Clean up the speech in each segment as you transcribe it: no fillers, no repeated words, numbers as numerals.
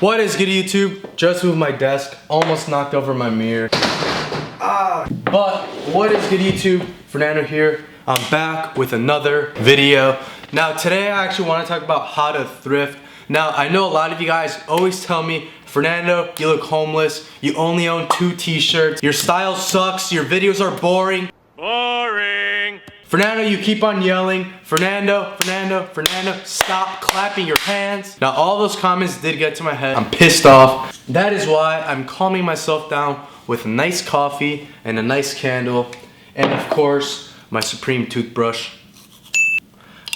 What is good, YouTube? Just moved my desk, almost knocked over my mirror. But what is good, YouTube? Fernando here. I'm back with another video. Now today I actually want to talk about how to thrift. Now I know a lot of you guys always tell me, Fernando, you look homeless, you only own 2 t-shirts, your style sucks, your videos are boring. Boring. Fernando, you keep on yelling, Fernando, stop clapping your hands. Now all those comments did get to my head. I'm pissed off. That is why I'm calming myself down with a nice coffee and a nice candle. And of course, my Supreme toothbrush.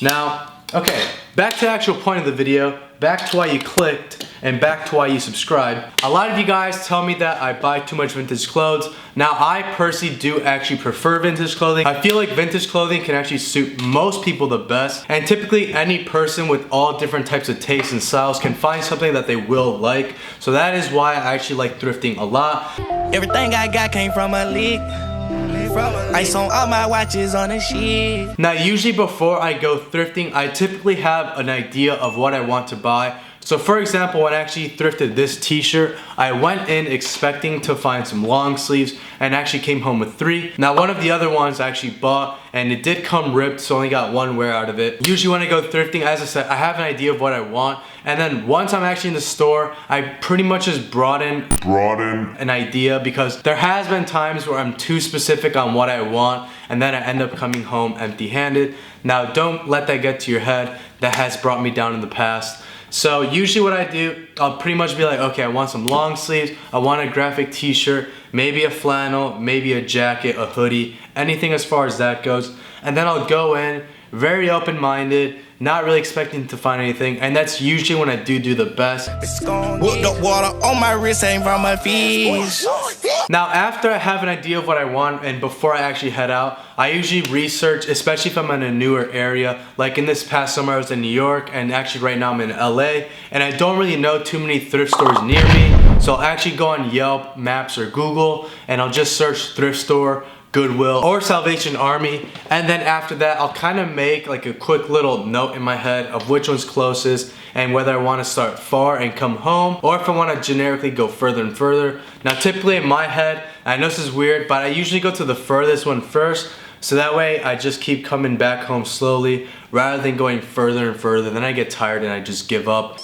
Now, okay, back to the actual point of the video, back to why you clicked, and back to why you subscribed. A lot of you guys tell me that I buy too much vintage clothes. Now, I personally do actually prefer vintage clothing. I feel like vintage clothing can actually suit most people the best, and typically any person with all different types of tastes and styles can find something that they will like. So that is why I actually like thrifting a lot. Everything I got came from a leak. Ice on all my watches on a sheet. Now usually before I go thrifting, I typically have an idea of what I want to buy. So for example, when I actually thrifted this t-shirt, I went in expecting to find some long sleeves and actually came home with 3. Now one of the other ones I actually bought and it did come ripped, so I only got 1 wear out of it. Usually when I go thrifting, as I said, I have an idea of what I want, and then once I'm actually in the store, I pretty much just brought in an idea, because there has been times where I'm too specific on what I want and then I end up coming home empty-handed. Now don't let that get to your head. That has brought me down in the past. So usually what I do, I'll pretty much be like, okay, I want some long sleeves, I want a graphic t-shirt, maybe a flannel, maybe a jacket, a hoodie, anything as far as that goes. And then I'll go in, very open-minded, not really expecting to find anything, and that's usually when I do the best. Whooped up water on my wrist, ain't from my feet. Now after I have an idea of what I want and before I actually head out, I usually research, especially if I'm in a newer area. Like in this past summer I was in New York, and actually right now I'm in LA, and I don't really know too many thrift stores near me. So I'll actually go on Yelp, Maps, or Google, and I'll just search thrift store, Goodwill, or Salvation Army, and then after that I'll kind of make like a quick little note in my head of which one's closest and whether I want to start far and come home, or if I want to generically go further and further. Now typically in my head, I know this is weird, but I usually go to the furthest one first, so that way I just keep coming back home slowly rather than going further and further. Then I get tired and I just give up.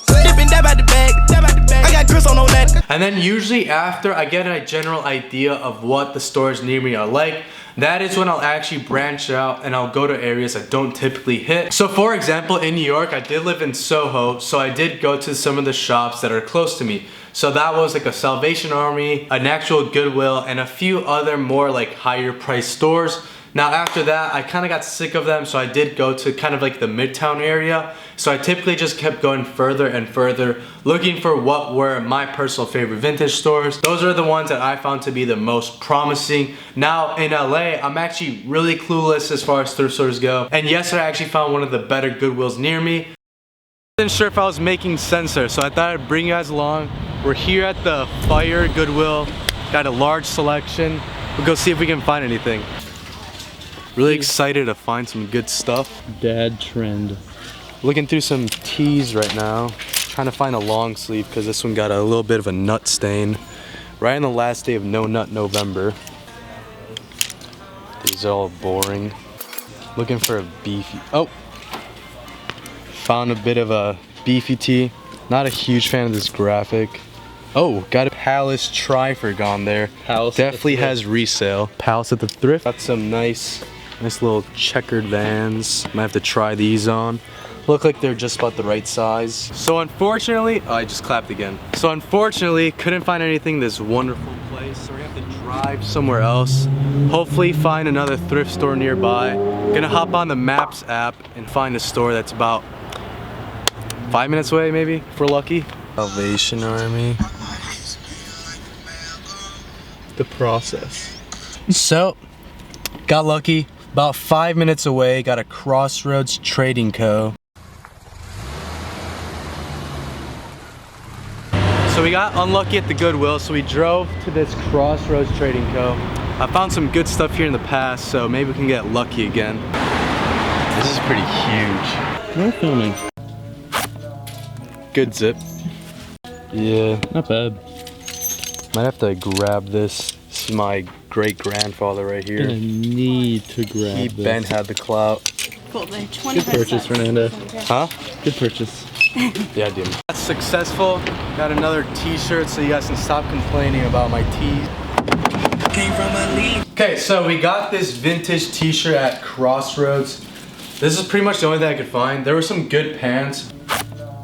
And then usually after I get a general idea of what the stores near me are like, that is when I'll actually branch out and I'll go to areas I don't typically hit. So for example, in New York, I did live in Soho, so I did go to some of the shops that are close to me. So that was like a Salvation Army, an actual Goodwill, and a few other more like higher price stores. Now after that, I kind of got sick of them, so I did go to kind of like the Midtown area. So I typically just kept going further and further, looking for what were my personal favorite vintage stores. Those are the ones that I found to be the most promising. Now in LA, I'm actually really clueless as far as thrift stores go. And yesterday I actually found one of the better Goodwills near me. I wasn't sure if I was making sense there, so I thought I'd bring you guys along. We're here at the Fire Goodwill, got a large selection. We'll go see if we can find anything. Really excited to find some good stuff. Dad trend. Looking through some tees right now. Trying to find a long sleeve because this one got a little bit of a nut stain. Right on the last day of No Nut November. These are all boring. Looking for a beefy, oh! Found a bit of a beefy tee. Not a huge fan of this graphic. Oh, got a Palace Trifork on there. Palace definitely has resale. Palace at the Thrift. Got some nice little checkered Vans. Might have to try these on. Look like they're just about the right size. So unfortunately, oh, I just clapped again. So unfortunately, couldn't find anything in this wonderful place. So we have to drive somewhere else. Hopefully find another thrift store nearby. Gonna hop on the Maps app and find a store that's about 5 minutes away, maybe, if we're lucky. Salvation Army. The process. So, got lucky. About 5 minutes away, got a Crossroads Trading Co. So we got unlucky at the Goodwill, so we drove to this Crossroads Trading Co. I found some good stuff here in the past, so maybe we can get lucky again. This is pretty huge. We're filming. Good zip. Yeah. Not bad. Might have to grab this. This is my great grandfather right here. Gonna need to grab this. Ben had the clout. Cool, then 20%. Good purchase, Fernando. Huh? Good purchase. Yeah, dude. That's successful. Got another t-shirt so you guys can stop complaining about my tees. Came from a league. Okay, so we got this vintage t-shirt at Crossroads. This is pretty much the only thing I could find. There were some good pants,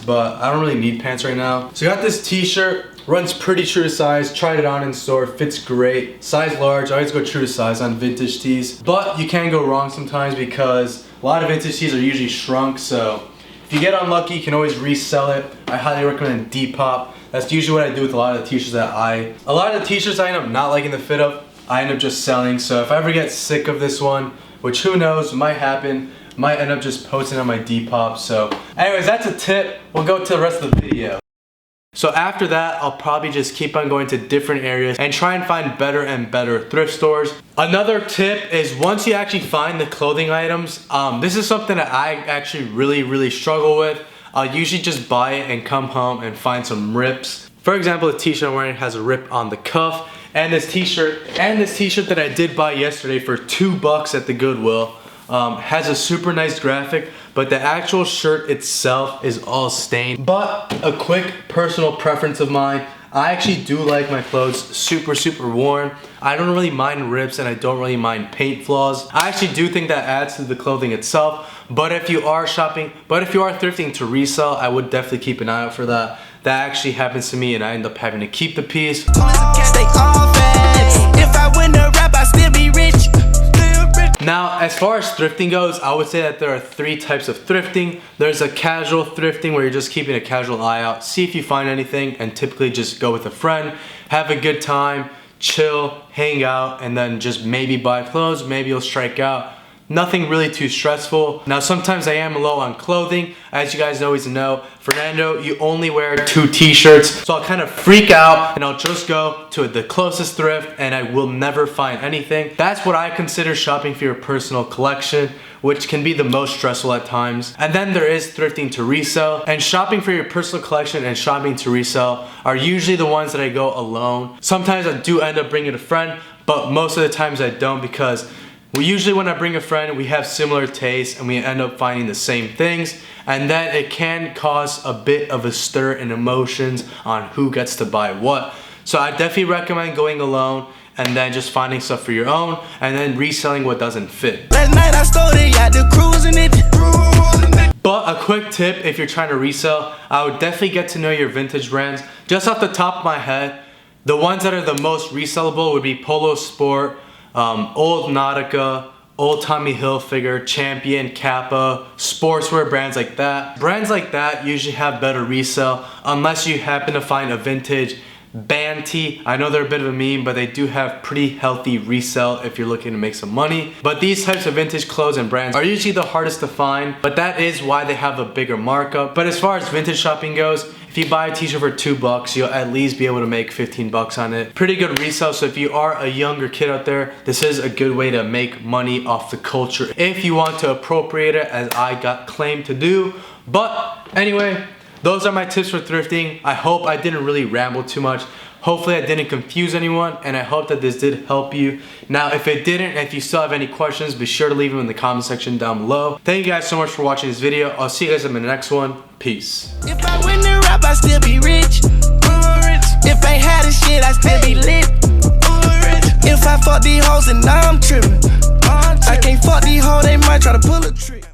but I don't really need pants right now. So I got this t-shirt, runs pretty true to size, tried it on in store, fits great. Size large, I always go true to size on vintage tees. But you can go wrong sometimes because a lot of vintage tees are usually shrunk, so if you get unlucky, you can always resell it. I highly recommend Depop. That's usually what I do with a lot of the t-shirts a lot of the t-shirts I end up not liking the fit of, I end up just selling. So if I ever get sick of this one, which who knows, might happen, might end up just posting on my Depop. So anyways, that's a tip. We'll go to the rest of the video. So after that, I'll probably just keep on going to different areas and try and find better and better thrift stores. Another tip is once you actually find the clothing items, this is something that I actually really struggle with. I'll usually just buy it and come home and find some rips. For example, the t-shirt I'm wearing has a rip on the cuff, and this t-shirt that I did buy yesterday for $2 at the Goodwill has a super nice graphic, but the actual shirt itself is all stained. But a quick personal preference of mine, I actually do like my clothes super worn. I don't really mind rips and I don't really mind paint flaws. I actually do think that adds to the clothing itself. But if you are thrifting to resell, I would definitely keep an eye out for that. That actually happens to me and I end up having to keep the piece. If I win the rap, I still be rich. Now, as far as thrifting goes, I would say that there are 3 types of thrifting. There's a casual thrifting where you're just keeping a casual eye out, see if you find anything, and typically just go with a friend, have a good time, chill, hang out, and then just maybe buy clothes, maybe you'll strike out. Nothing really too stressful. Now, sometimes I am low on clothing. As you guys always know, Fernando, you only wear 2 t-shirts. So I'll kind of freak out and I'll just go to the closest thrift and I will never find anything. That's what I consider shopping for your personal collection, which can be the most stressful at times. And then there is thrifting to resell. And shopping for your personal collection and shopping to resell are usually the ones that I go alone. Sometimes I do end up bringing a friend, but most of the times I don't because usually when I bring a friend, we have similar tastes and we end up finding the same things, and then it can cause a bit of a stir in emotions on who gets to buy what. So I definitely recommend going alone and then just finding stuff for your own and then reselling what doesn't fit. Last night I stole it, got the cruising it. But a quick tip if you're trying to resell, I would definitely get to know your vintage brands. Just off the top of my head, the ones that are the most resellable would be Polo Sport, Old Nautica, Old Tommy Hilfiger, Champion, Kappa, sportswear brands like that. Brands like that usually have better resale unless you happen to find a vintage band tee. I know they're a bit of a meme, but they do have pretty healthy resale if you're looking to make some money. But these types of vintage clothes and brands are usually the hardest to find, but that is why they have a bigger markup. But as far as vintage shopping goes, if you buy a t-shirt for $2, you'll at least be able to make 15 bucks on it. Pretty good resale, so if you are a younger kid out there, this is a good way to make money off the culture if you want to appropriate it, as I got claimed to do. But anyway, those are my tips for thrifting. I hope I didn't really ramble too much. Hopefully I didn't confuse anyone, and I hope that this did help you. Now, if it didn't, and if you still have any questions, be sure to leave them in the comment section down below. Thank you guys so much for watching this video. I'll see you guys in the next one. Peace. If I win the rap, I still be rich. If I had a shit, I still be lit. If I fuck these hoes, then now I'm tripping. I can't fuck these hoes, they might try to pull a trick.